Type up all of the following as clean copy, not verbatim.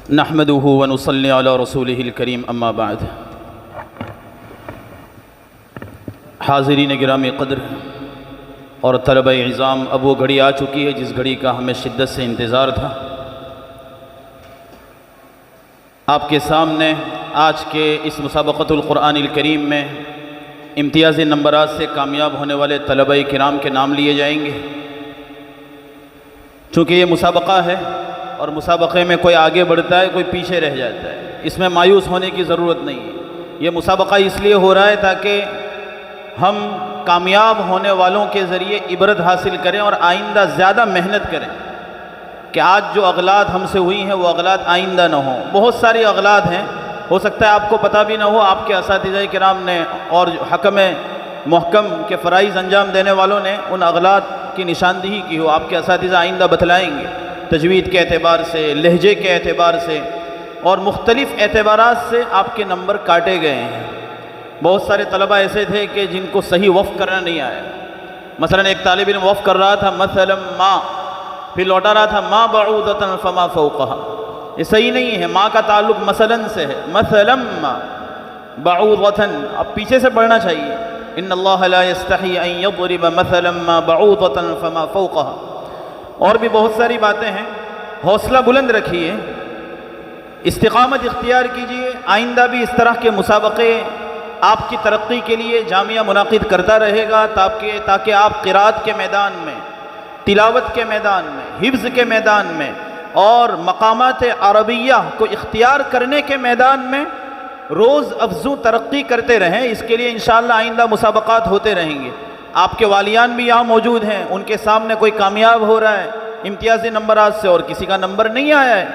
نحمده ونصلي على رسوله الكريم اما بعد۔ حاضرین گرامی قدر اور طلبہ عظام، اب وہ گھڑی آ چکی ہے جس گھڑی کا ہمیں شدت سے انتظار تھا۔ آپ کے سامنے آج کے اس مسابقۃ القرآن الکریم میں امتیازی نمبرات سے کامیاب ہونے والے طلبہ کرام کے نام لیے جائیں گے۔ چونکہ یہ مسابقہ ہے اور مسابقے میں کوئی آگے بڑھتا ہے کوئی پیچھے رہ جاتا ہے، اس میں مایوس ہونے کی ضرورت نہیں ہے۔ یہ مسابقہ اس لیے ہو رہا ہے تاکہ ہم کامیاب ہونے والوں کے ذریعے عبرت حاصل کریں اور آئندہ زیادہ محنت کریں کہ آج جو اغلاط ہم سے ہوئی ہیں وہ اغلاط آئندہ نہ ہوں۔ بہت ساری اغلاط ہیں، ہو سکتا ہے آپ کو پتہ بھی نہ ہو، آپ کے اساتذہ کرام نے اور حکم محکم کے فرائض انجام دینے والوں نے ان اغلاط کی نشاندہی کی ہو۔ آپ کے اساتذہ آئندہ بتلائیں گے، تجوید کے اعتبار سے، لہجے کے اعتبار سے اور مختلف اعتبارات سے آپ کے نمبر کاٹے گئے ہیں۔ بہت سارے طلبہ ایسے تھے کہ جن کو صحیح وقف کرنا نہیں آیا۔ مثلا ایک طالب علم وقف کر رہا تھا مثلا ما، پھر لوٹا رہا تھا ما بعوضۃ فما فوقها، یہ صحیح نہیں ہے، ما کا تعلق مثلا سے ہے، مثلا ما بعوضۃ، اب پیچھے سے پڑھنا چاہیے، ان اللہ لا یستحی ان یضرب مثلا ما بعوضۃ فما فوقها۔ اور بھی بہت ساری باتیں ہیں۔ حوصلہ بلند رکھیے، استقامت اختیار کیجیے، آئندہ بھی اس طرح کے مسابقے آپ کی ترقی کے لیے جامعہ منعقد کرتا رہے گا تاکہ آپ قرات کے میدان میں، تلاوت کے میدان میں، حفظ کے میدان میں اور مقامات عربیہ کو اختیار کرنے کے میدان میں روز افزوں ترقی کرتے رہیں۔ اس کے لیے انشاءاللہ آئندہ مسابقات ہوتے رہیں گے۔ آپ کے والیان بھی یہاں موجود ہیں، ان کے سامنے کوئی کامیاب ہو رہا ہے امتیازی نمبرات سے اور کسی کا نمبر نہیں آیا ہے،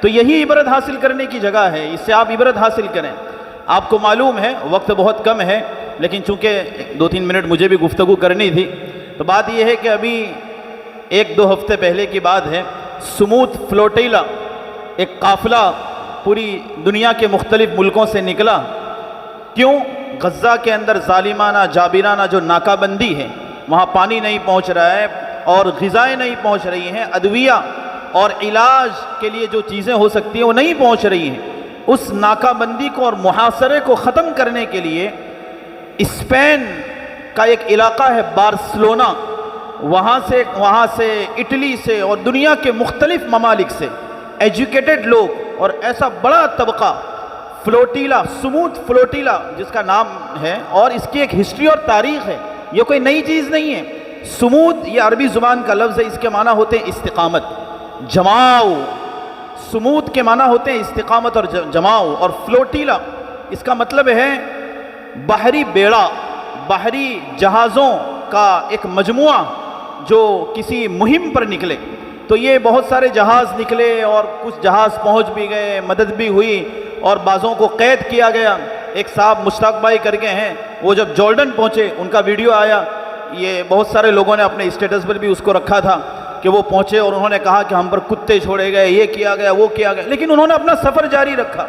تو یہی عبرت حاصل کرنے کی جگہ ہے، اس سے آپ عبرت حاصل کریں۔ آپ کو معلوم ہے وقت بہت کم ہے، لیکن چونکہ 2-3 منٹ مجھے بھی گفتگو کرنی تھی، تو بات یہ ہے کہ ابھی 1-2 ہفتے پہلے کی بات ہے، سموت فلوٹیلا ایک قافلہ پوری دنیا کے مختلف ملکوں سے نکلا۔ کیوں؟ غزہ کے اندر ظالمانہ جابرانہ جو ناکہ بندی ہے، وہاں پانی نہیں پہنچ رہا ہے اور غذائیں نہیں پہنچ رہی ہیں، ادویہ اور علاج کے لیے جو چیزیں ہو سکتی ہیں وہ نہیں پہنچ رہی ہیں۔ اس ناکہ بندی کو اور محاصرے کو ختم کرنے کے لیے اسپین کا ایک علاقہ ہے بارسلونا، وہاں سے اٹلی سے اور دنیا کے مختلف ممالک سے ایجوکیٹڈ لوگ اور ایسا بڑا طبقہ فلوٹیلا، سموت فلوٹیلا جس کا نام ہے، اور اس کی ایک ہسٹری اور تاریخ ہے، یہ کوئی نئی چیز نہیں ہے۔ سموت یہ عربی زبان کا لفظ ہے، اس کے معنی ہوتے ہیں استقامت، جماؤ۔ سموت کے معنی ہوتے ہیں استقامت اور جماؤ، اور فلوٹیلا اس کا مطلب ہے بحری بیڑا، بحری جہازوں کا ایک مجموعہ جو کسی مہم پر نکلے۔ تو یہ بہت سارے جہاز نکلے اور کچھ جہاز پہنچ بھی گئے، مدد بھی ہوئی اور بعضوں کو قید کیا گیا۔ ایک صاحب مشتاق بھائی کر کے ہیں، وہ جب جارڈن پہنچے ان کا ویڈیو آیا، یہ بہت سارے لوگوں نے اپنے اسٹیٹس پر بھی اس کو رکھا تھا کہ وہ پہنچے اور انہوں نے کہا کہ ہم پر کتے چھوڑے گئے، یہ کیا گیا وہ کیا گیا، لیکن انہوں نے اپنا سفر جاری رکھا۔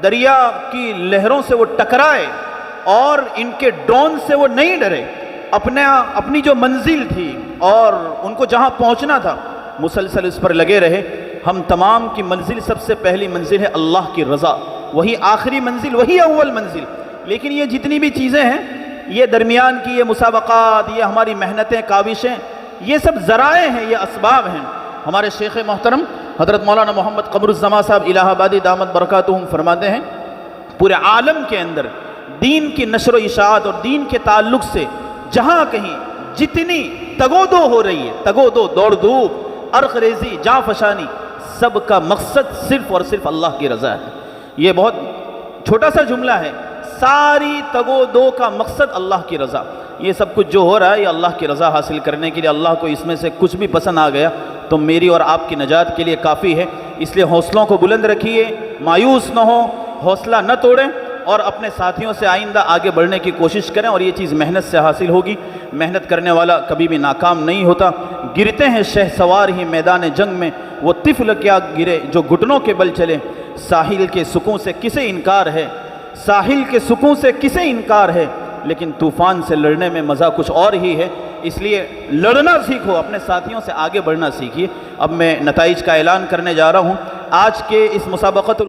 دریا کی لہروں سے وہ ٹکرائے اور ان کے ڈرون سے وہ نہیں ڈرے، اپنی جو منزل تھی اور ان کو جہاں پہنچنا تھا مسلسل اس پر لگے رہے۔ ہم تمام کی منزل، سب سے پہلی منزل ہے اللہ کی رضا، وہی آخری منزل، وہی اول منزل۔ لیکن یہ جتنی بھی چیزیں ہیں، یہ درمیان کی یہ مسابقات، یہ ہماری محنتیں، کاوشیں، یہ سب ذرائع ہیں، یہ اسباب ہیں۔ ہمارے شیخ محترم حضرت مولانا محمد قمر الزمان صاحب الہ آبادی دامت برکاتہم فرماتے ہیں، پورے عالم کے اندر دین کی نشر و اشاعت اور دین کے تعلق سے جہاں کہیں جتنی تگودو ہو رہی ہے، تگودو، دوڑ دھوپ، عرق ریزی، جاں فشانی، سب کا مقصد صرف اور صرف اللہ کی رضا ہے۔ یہ بہت چھوٹا سا جملہ ہے، ساری تگودو کا مقصد اللہ کی رضا۔ یہ سب کچھ جو ہو رہا ہے یہ اللہ کی رضا حاصل کرنے کے لیے، اللہ کو اس میں سے کچھ بھی پسند آ گیا تو میری اور آپ کی نجات کے لیے کافی ہے۔ اس لیے حوصلوں کو بلند رکھیے، مایوس نہ ہو، حوصلہ نہ توڑیں اور اپنے ساتھیوں سے آئندہ آگے بڑھنے کی کوشش کریں، اور یہ چیز محنت سے حاصل ہوگی۔ محنت کرنے والا کبھی بھی ناکام نہیں ہوتا۔ گرتے ہیں شہ سوار ہی میدان جنگ میں، وہ طفل کیا گرے جو گھٹنوں کے بل چلے۔ ساحل کے سکون سے کسے انکار ہے، ساحل کے سکون سے کسے انکار ہے، لیکن طوفان سے لڑنے میں مزہ کچھ اور ہی ہے۔ اس لیے لڑنا سیکھو، اپنے ساتھیوں سے آگے بڑھنا سیکھیے۔ اب میں نتائج کا اعلان کرنے جا رہا ہوں۔ آج کے اس مسابقت